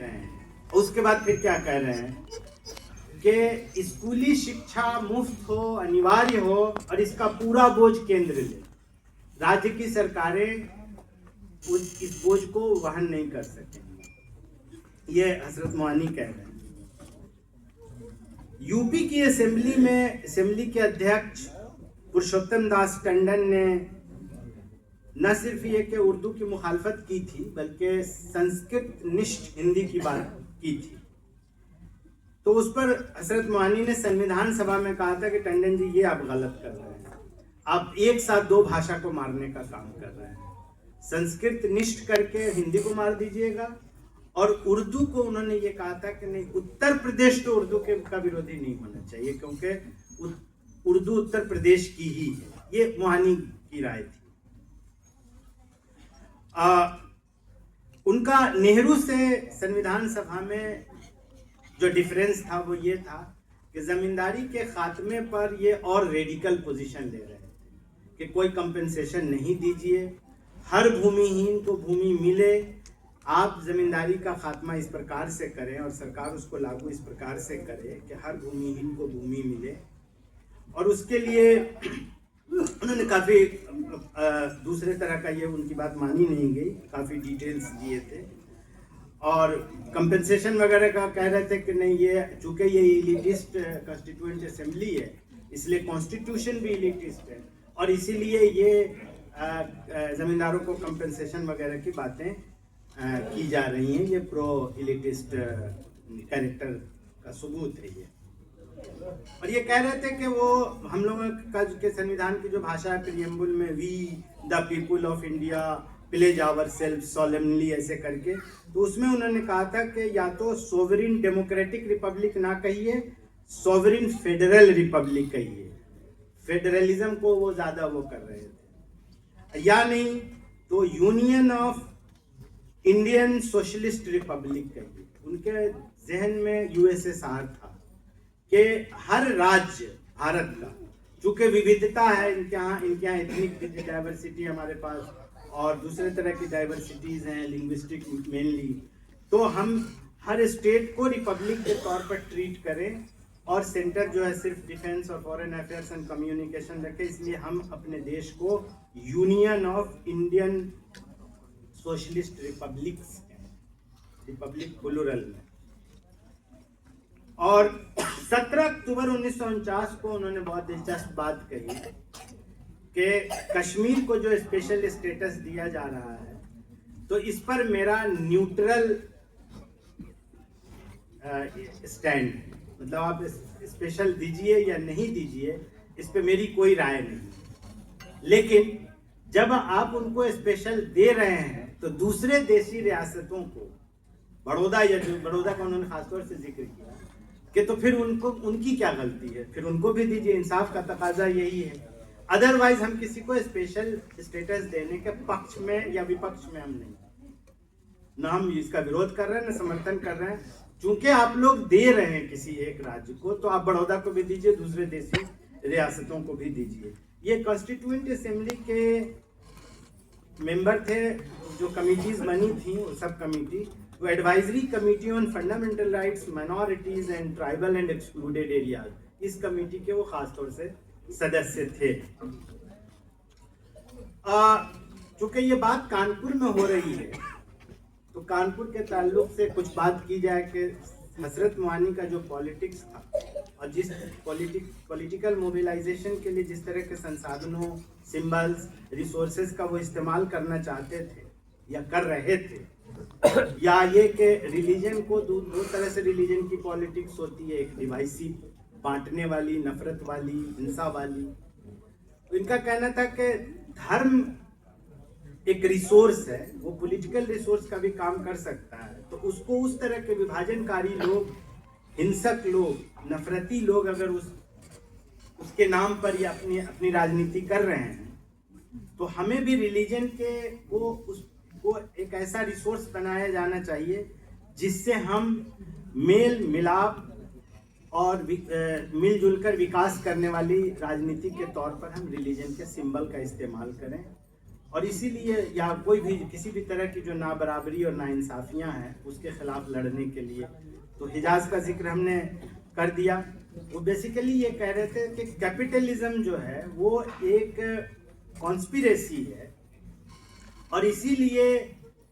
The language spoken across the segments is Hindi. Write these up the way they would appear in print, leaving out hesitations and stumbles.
रहे हैं। उसके बाद फिर क्या कह रहे हैं कि स्कूली शिक्षा मुफ्त हो, अनिवार्य हो और इसका पूरा बोझ केंद्र ले। राज्य की सरकारें इस बोझ को वहन नहीं कर सकेंगी, ये हजरत मोहानी कह रहे हैं। यूपी की असेंबली के अध्यक्ष पुरुषोत्तम दास टंडन ने न सिर्फ ये कि उर्दू की मुखालफत की थी, बल्कि संस्कृत निष्ठ हिंदी की बात की थी। तो उस पर हजरत मोहानी ने संविधान सभा में कहा था कि टंडन जी, ये आप गलत कर रहे हैं, आप एक साथ दो भाषा को मारने का काम कर रहे हैं। संस्कृत निष्ठ करके हिंदी को मार दीजिएगा, और उर्दू को उन्होंने ये कहा था कि नहीं, उत्तर प्रदेश तो उर्दू का विरोधी नहीं होना चाहिए, क्योंकि उर्दू उत्तर प्रदेश की ही है। ये मोहानी की राय थी। उनका नेहरू से संविधान सभा में जो डिफरेंस था वो ये था कि जमींदारी के खात्मे पर ये और रेडिकल पोजीशन ले रहे थे कि कोई कंपेंसेशन नहीं दीजिए, हर भूमिहीन को भूमि मिले, आप जमींदारी का खात्मा इस प्रकार से करें और सरकार उसको लागू इस प्रकार से करे कि हर भूमिहीन को भूमि मिले। और उसके लिए उन्होंने काफ़ी दूसरे तरह का, ये उनकी बात मानी नहीं गई, काफ़ी डिटेल्स दिए थे और कंपेंसेशन वगैरह का कह रहे थे कि नहीं, ये चूँकि ये इलिटिस्ट कॉन्स्टिट्यूएंट असेंबली है, इसलिए कॉन्स्टिट्यूशन भी इलिटिस्ट है और इसीलिए ये ज़मींदारों को कंपेंसेशन वगैरह की बातें की जा रही हैं। ये प्रो इलिटिस्ट कैरेक्टर का सबूत है ये। और ये कह रहे थे कि वो हम लोगों का के संविधान की जो भाषा है प्रीएम्बुल में, we the people of India pledge our self solemnly, ऐसे करके, तो उसमें उन्होंने कहा था कि या तो सोवरिन डेमोक्रेटिक रिपब्लिक ना कहिए, सोवरिन फेडरल रिपब्लिक कहिए। फेडरलिज्म को वो ज़्यादा वो कर रहे थे, या नहीं तो union of Indian socialist Republic कहिए। उनके जहन में यूएसएसआर था कि हर राज्य भारत का, चूँकि विविधता है इनके यहाँ एथनिक डाइवर्सिटी हमारे पास और दूसरे तरह की डाइवर्सिटीज़ हैं, लिंग्विस्टिक मेनली, तो हम हर स्टेट को रिपब्लिक के तौर पर ट्रीट करें और सेंटर जो है सिर्फ डिफेंस और फॉरेन अफेयर्स एंड कम्युनिकेशन रखे। इसलिए हम अपने देश को union of Indian socialist republics, republic plural में। और 17 अक्टूबर 1949 को उन्होंने बहुत दिलचस्प बात कही कि कश्मीर को जो स्पेशल स्टेटस दिया जा रहा है, तो इस पर मेरा न्यूट्रल स्टैंड, मतलब आप स्पेशल दीजिए या नहीं दीजिए, इस पे मेरी कोई राय नहीं। लेकिन जब आप उनको स्पेशल दे रहे हैं तो दूसरे देशी रियासतों को, बड़ौदा या जो बड़ौदा का उन्होंने खासतौर से जिक्र किया कि तो फिर उनकी क्या गलती है, फिर उनको भी दीजिए। इंसाफ का तकाजा यही है। अदरवाइज हम किसी को स्पेशल स्टेटस देने के पक्ष में या विपक्ष में हम नहीं, ना हम इसका विरोध कर रहे हैं ना समर्थन कर रहे हैं। चूंकि आप लोग दे रहे हैं किसी एक राज्य को, तो आप बड़ौदा को भी दीजिए, दूसरे देशी रियासतों को भी दीजिए। ये कॉन्स्टिट्यूएंट असेंबली के मेंबर थे, जो कमिटीज बनी थी, वो सब कमिटी, वो advisory committee on fundamental rights, minorities and tribal and excluded areas, इस कमेटी के वो खास तौर से सदस्य थे। चूंकि ये बात कानपुर में हो रही है, तो कानपुर के ताल्लुक से कुछ बात की जाए कि हजरत मोहानी का जो पॉलिटिक्स था और जिस पॉलिटिकल मोबिलाइजेशन के लिए जिस तरह के संसाधनों, सिंबल्स, रिसोर्सेज का वो इस्तेमाल करना चाहते थे या कर रहे थे, या ये कि रिलीजन को दो तरह से रिलीजन की पॉलिटिक्स होती है, एक डिवाइसिव, बांटने वाली, नफरत वाली, हिंसा वाली। तो इनका कहना था कि धर्म एक रिसोर्स है, वो पॉलिटिकल रिसोर्स का भी काम कर सकता है, तो उसको उस तरह के विभाजनकारी लोग, हिंसक लोग, नफरती लोग अगर उसके नाम पर या अपनी राजनीति कर रहे हैं, तो हमें भी रिलीजन के उसको एक ऐसा रिसोर्स बनाया जाना चाहिए जिससे हम मेल मिलाप और मिलजुल कर विकास करने वाली राजनीति के तौर पर हम रिलीजन के सिंबल का इस्तेमाल करें और इसीलिए या कोई भी किसी भी तरह की जो नाबराबरी और नाइंसाफियां हैं उसके खिलाफ लड़ने के लिए। तो हिजाज का जिक्र हमने कर दिया। वो बेसिकली ये कह रहे थे कि कैपिटलिज्म जो है वो एक कॉन्स्पिरेसी है और इसीलिए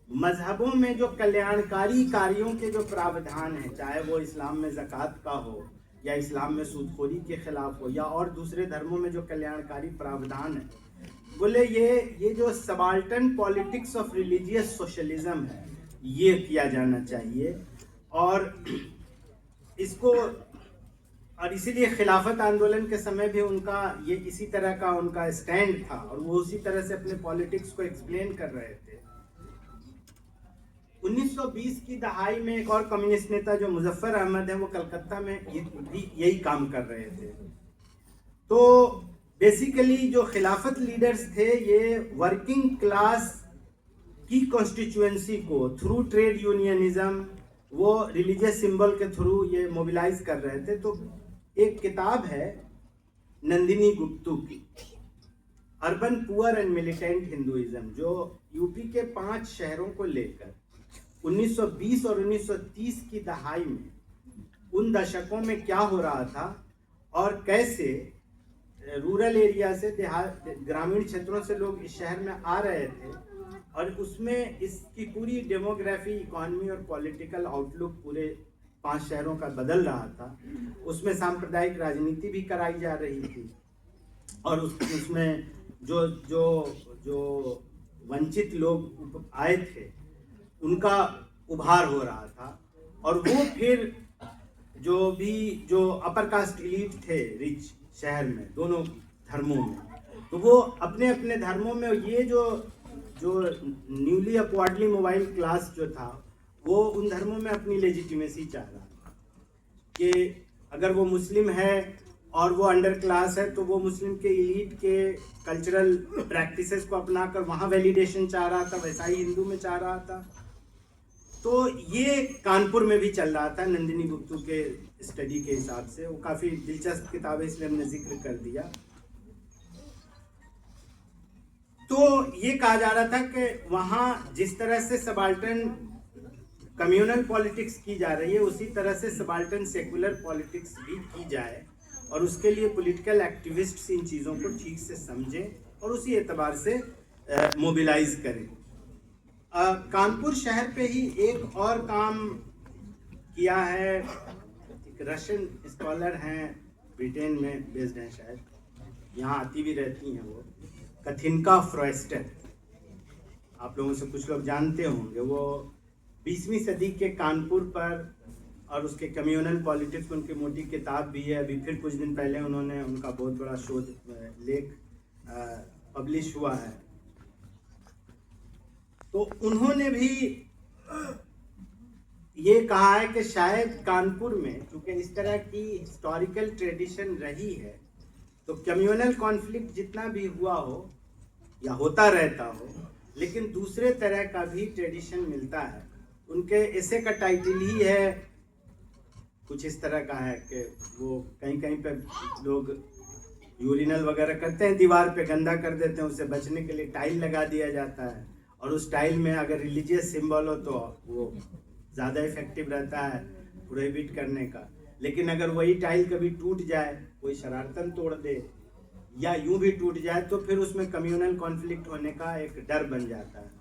मजहबों में जो कल्याणकारी कार्यों के जो प्रावधान हैं, चाहे वो इस्लाम में ज़कात का हो या इस्लाम में सूदखोरी के खिलाफ हो या और दूसरे धर्मों में जो कल्याणकारी प्रावधान है, बोले ये जो subaltern politics of religious socialism है ये किया जाना चाहिए। और इसको और इसीलिए खिलाफत आंदोलन के समय भी उनका ये इसी तरह का उनका स्टैंड था और वो उसी तरह से अपने पॉलिटिक्स को एक्सप्लेन कर रहे थे। 1920 की दहाई में एक और कम्युनिस्ट नेता जो मुजफ्फर अहमद है वो कलकत्ता में यही काम कर रहे थे। तो बेसिकली जो खिलाफत लीडर्स थे ये वर्किंग क्लास की कॉन्स्टिट्यूएंसी को थ्रू ट्रेड यूनियनिज्म वो रिलीजियस सिंबल के थ्रू ये मोबिलाइज कर रहे थे। तो एक किताब है नंदिनी गुप्तू की, urban poor and militant Hinduism, जो यूपी के 5 शहरों को लेकर 1920 और 1930 की दहाई में उन दशकों में क्या हो रहा था और कैसे रूरल एरिया से ग्रामीण क्षेत्रों से लोग इस शहर में आ रहे थे और उसमें इसकी पूरी डेमोग्राफी, इकोनॉमी और पॉलिटिकल आउटलुक पूरे 5 शहरों का बदल रहा था। उसमें सांप्रदायिक राजनीति भी कराई जा रही थी और उसमें जो जो जो वंचित लोग आए थे उनका उभार हो रहा था। और वो फिर जो अपर कास्ट एलीट थे रिच शहर में दोनों धर्मों में, तो वो अपने अपने धर्मों में ये जो न्यूली अपवार्डली मोबाइल क्लास जो था वो उन धर्मों में अपनी लेजिटिमेसी चाह रहा था कि अगर वो मुस्लिम है और वो अंडर क्लास है तो वो मुस्लिम के एलीट के कल्चरल प्रैक्टिसेस को अपनाकर वहाँ वैलिडेशन चाह रहा था, वैसा ही हिंदू में चाह रहा था। तो ये कानपुर में भी चल रहा था नंदिनी गुप्तू के स्टडी के हिसाब से। वो काफ़ी दिलचस्प किताब है इसलिए हमने जिक्र कर दिया। तो ये कहा जा रहा था कि वहाँ जिस तरह से सबाल्टन कम्युनल पॉलिटिक्स की जा रही है उसी तरह से सबाल्टन सेकुलर पॉलिटिक्स भी की जाए और उसके लिए पॉलिटिकल एक्टिविस्ट्स इन चीज़ों को ठीक से समझें और उसी एतबार से मोबिलाइज करें। कानपुर शहर पे ही एक और काम किया है, एक रशियन स्कॉलर हैं, ब्रिटेन में बेस्ड हैं शायद, यहाँ आती भी रहती हैं वो, कथिनका फ्रॉयस्टर। आप लोगों से कुछ लोग जानते होंगे। वो 20वीं सदी के कानपुर पर और उसके कम्युनल पॉलिटिक्स, उनकी मोटी किताब भी है। अभी फिर कुछ दिन पहले उन्होंने उनका बहुत बड़ा शोध लेख पब्लिश हुआ है। तो उन्होंने भी ये कहा है कि शायद कानपुर में चूंकि इस तरह की हिस्टोरिकल ट्रेडिशन रही है तो कम्युनल कॉन्फ्लिक्ट जितना भी हुआ हो या होता रहता हो, लेकिन दूसरे तरह का भी ट्रेडिशन मिलता है। उनके ऐसे का टाइटल ही है कुछ इस तरह का है कि वो कहीं कहीं पे लोग यूरिनल वगैरह करते हैं, दीवार पे गंदा कर देते हैं, उससे बचने के लिए टाइल लगा दिया जाता है और उस टाइल में अगर रिलीजियस सिंबल हो तो वो ज़्यादा इफेक्टिव रहता है प्रोहिबिट करने का। लेकिन अगर वही टाइल कभी टूट जाए, कोई शरारतन तोड़ दे या यूं भी टूट जाए तो फिर उसमें कम्युनल कॉन्फ्लिक्ट होने का एक डर बन जाता है।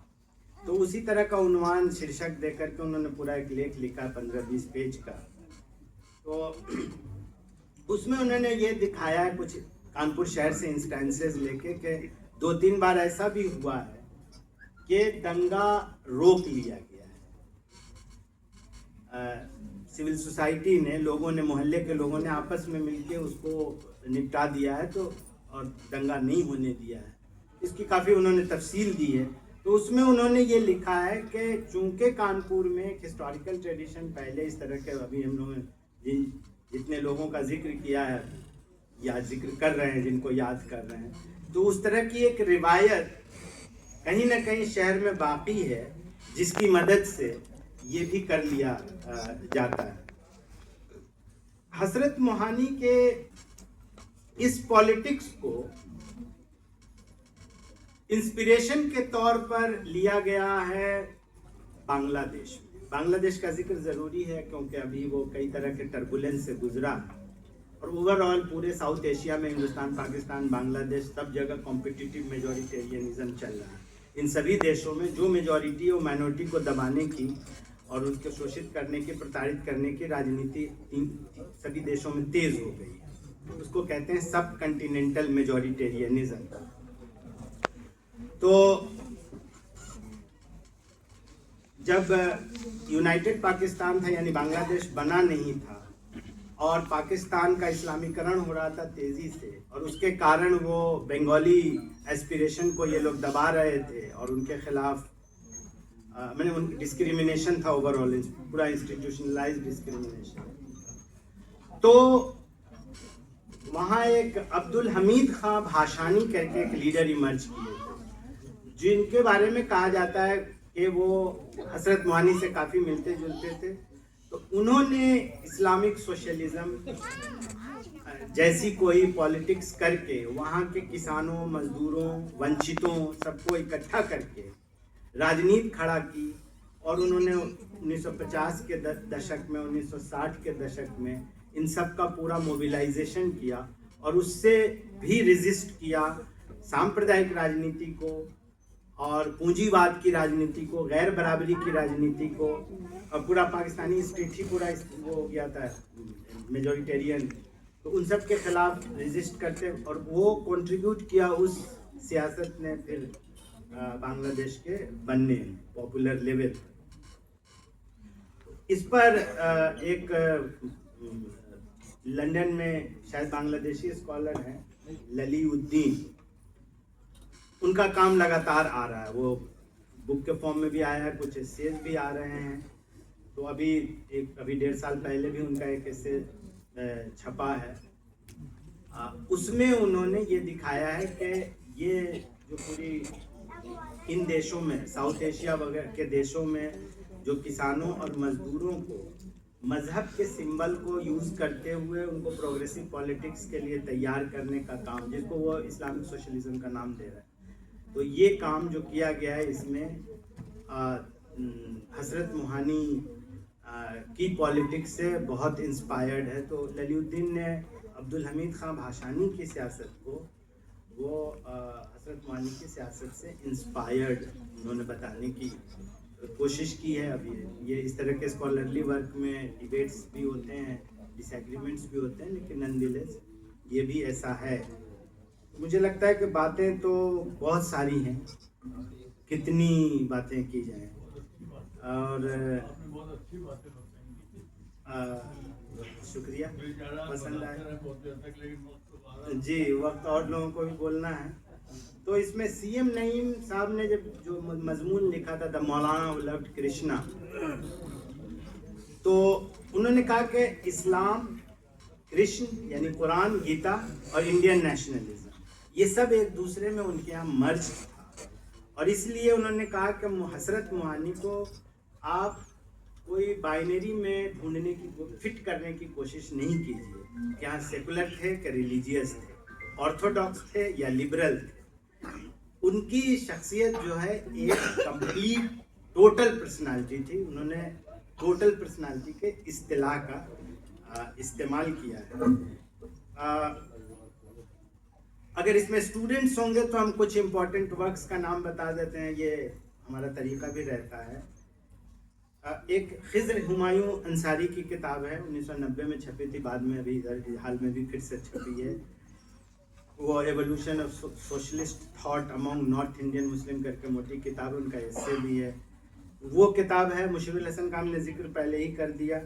तो उसी तरह का उन्वान शीर्षक देकर के उन्होंने पूरा एक लेख लिखा 15-20 पेज का। तो उसमें उन्होंने ये दिखाया है कुछ कानपुर शहर से इंस्टेंसेस लेके कि 2-3 बार ऐसा भी हुआ है कि दंगा रोक लिया गया है। सिविल सोसाइटी ने, लोगों ने, मोहल्ले के लोगों ने आपस में मिलके उसको निपटा दिया है तो और दंगा नहीं होने दिया है। इसकी काफ़ी उन्होंने तफसील दी है। तो उसमें उन्होंने ये लिखा है कि चूंकि कानपुर में एक हिस्टोरिकल ट्रेडिशन पहले इस तरह के, अभी हम लोगों ने जितने लोगों का जिक्र किया है या जिक्र कर रहे हैं, जिनको याद कर रहे हैं, तो उस तरह की एक रिवायत कहीं ना कहीं शहर में बाकी है जिसकी मदद से ये भी कर लिया जाता है। हजरत मोहानी के इस पॉलिटिक्स को इंस्पिरेशन के तौर पर लिया गया है बांग्लादेश। बांग्लादेश का जिक्र ज़रूरी है क्योंकि अभी वो कई तरह के टर्बुलेंस से गुजरा और ओवरऑल पूरे साउथ एशिया में हिंदुस्तान, पाकिस्तान, बांग्लादेश सब जगह कॉम्पिटिटिव मेजॉरिटेरियनिज्म चल रहा है। इन सभी देशों में जो मेजॉरिटी वो माइनॉरिटी को दबाने की और उसको शोषित करने की, प्रताड़ित करने की राजनीति सभी देशों में तेज हो गई है। उसको कहते हैं सब कंटिनेंटल मेजॉरिटेरियनिज्म। तो जब यूनाइटेड पाकिस्तान था, यानी बांग्लादेश बना नहीं था और पाकिस्तान का इस्लामीकरण हो रहा था तेजी से, और उसके कारण वो बंगाली एस्पिरेशन को ये लोग दबा रहे थे और उनके खिलाफ मैंने उन डिस्क्रिमिनेशन था ओवरऑल, पूरा इंस्टीट्यूशनलाइज्ड डिस्क्रिमिनेशन। तो वहाँ एक अब्दुल हमीद खां भाषानी करके एक लीडर इमर्ज किए थे, जिनके बारे में कहा जाता है कि वो हजरत मोहानी से काफ़ी मिलते जुलते थे। तो उन्होंने इस्लामिक सोशलिज्म जैसी कोई पॉलिटिक्स करके वहाँ के किसानों, मजदूरों, वंचितों सबको इकट्ठा करके राजनीति खड़ा की और उन्होंने 1950 के दशक में, 1960 के दशक में इन सब का पूरा मोबिलाइजेशन किया और उससे भी रेजिस्ट किया सांप्रदायिक राजनीति को और पूंजीवाद की राजनीति को, गैर बराबरी की राजनीति को, और पूरा पाकिस्तानी स्टेट ही पूरा वो हो गया था मेजॉरिटेरियन। तो उन सब के खिलाफ रेजिस्ट करते और वो कंट्रीब्यूट किया उस सियासत ने फिर बांग्लादेश के बनने पॉपुलर लेवल। इस पर एक लंदन में शायद बांग्लादेशी स्कॉलर हैं ललीउद्दीन, उनका काम लगातार आ रहा है, वो बुक के फॉर्म में भी आया है, कुछ एसेज भी आ रहे हैं। तो अभी 1.5 साल पहले भी उनका एक एसे छपा है, उसमें उन्होंने ये दिखाया है कि ये जो पूरी इन देशों में, साउथ एशिया वगैरह के देशों में जो किसानों और मजदूरों को मजहब के सिंबल को यूज़ करते हुए उनको प्रोग्रेसिव पॉलिटिक्स के लिए तैयार करने का काम, जिसको वो इस्लामिक सोशलिज्म का नाम दे रहा है, तो ये काम जो किया गया है इसमें हजरत मोहानी की पॉलिटिक्स से बहुत इंस्पायर्ड है। तो ललीउद्दीन ने अब्दुल हमीद खां भाषानी की सियासत को वो हजरत मोहानी की सियासत से इंस्पायर्ड उन्होंने बताने की कोशिश की है। अभी ये इस तरह के स्कॉलरली वर्क में डिबेट्स भी होते हैं, डिसएग्रीमेंट्स भी होते हैं, लेकिन नॉनदलेस ये भी ऐसा है। मुझे लगता है कि बातें तो बहुत सारी हैं, कितनी बातें की जाएं, और शुक्रिया, पसंद आए जी। वक्त और लोगों को भी बोलना है। तो इसमें सीएम नईम साहब ने जब जो मजमून लिखा था the Maulana who loved Krishna, तो उन्होंने कहा कि इस्लाम, कृष्ण यानी कुरान, गीता और इंडियन नेशनलिज्म ये सब एक दूसरे में उनके यहाँ मर्ज था, और इसलिए उन्होंने कहा कि हजरत मोहानी को आप कोई बाइनरी में ढूंढने की, फिट करने की कोशिश नहीं कीजिए, क्या सेकुलर थे कि रिलीजियस थे, ऑर्थोडॉक्स थे या लिबरल थे। उनकी शख्सियत जो है एक कंप्लीट टोटल पर्सनालिटी थी। उन्होंने टोटल पर्सनालिटी के इस्तिलाह का इस्तेमाल किया है। अगर इसमें स्टूडेंट्स होंगे तो हम कुछ इम्पोर्टेंट वर्क्स का नाम बता देते हैं, ये हमारा तरीका भी रहता है। एक खिज़्र हुमायूं अंसारी की किताब है, 1990 में छपी थी, बाद में अभी हाल में भी फिर से छपी है। वो evolution of socialist thought among north Indian Muslim करके मोटी किताब, उनका एस्से भी है। वो किताब है, मुशर्रिल हसन का हमने जिक्र पहले ही कर दिया।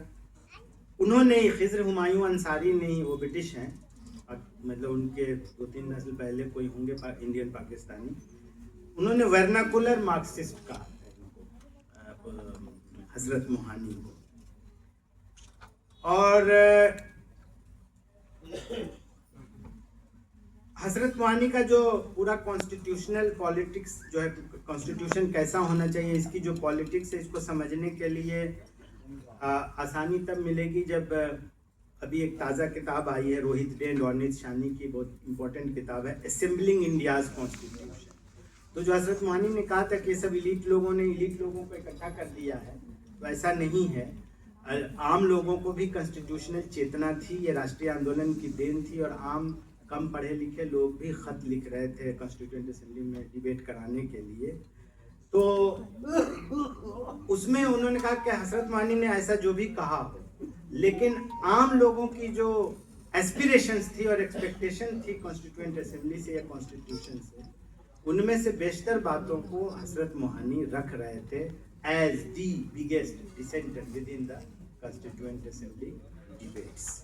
उन्होंने खिज़्र हुमायूं अंसारी ने ही, वो ब्रिटिश हैं, मतलब उनके 2-3 नस्ल पहले कोई होंगे इंडियन पाकिस्तानी, उन्होंने वर्नाकुलर मार्क्सिस्ट कहा हजरत मोहानी को। और हजरत मोहानी का जो पूरा कॉन्स्टिट्यूशनल पॉलिटिक्स जो है, कॉन्स्टिट्यूशन कैसा होना चाहिए, इसकी जो पॉलिटिक्स है, इसको समझने के लिए आसानी तब मिलेगी जब अभी एक ताज़ा किताब आई है रोहित डे, लॉर्नित शानी की, बहुत इंपॉर्टेंट किताब है, असेंबलिंग इंडियाज़ कॉन्स्टिट्यूशन। तो जो हजरत मोहानी ने कहा था कि ये सब इलीट लोगों ने इलीट लोगों को इकट्ठा कर दिया है, तो ऐसा नहीं है। आम लोगों को भी कॉन्स्टिट्यूशनल चेतना थी, ये राष्ट्रीय आंदोलन की देन थी, और आम कम पढ़े लिखे लोग भी खत लिख रहे थे कॉन्स्टिट्यूएंट असेंबली में डिबेट कराने के लिए। तो उसमें उन्होंने कहा कि हजरत मोहानी ने ऐसा जो भी कहा हो, लेकिन आम लोगों की जो एस्पिरेशंस थी और एक्सपेक्टेशन थी कॉन्स्टिट्यूएंट असेंबली से या कॉन्स्टिट्यूशन से, उनमें से बेशतर बातों को हजरत मोहानी रख रहे थे as the biggest dissenter within the constituent assembly debates.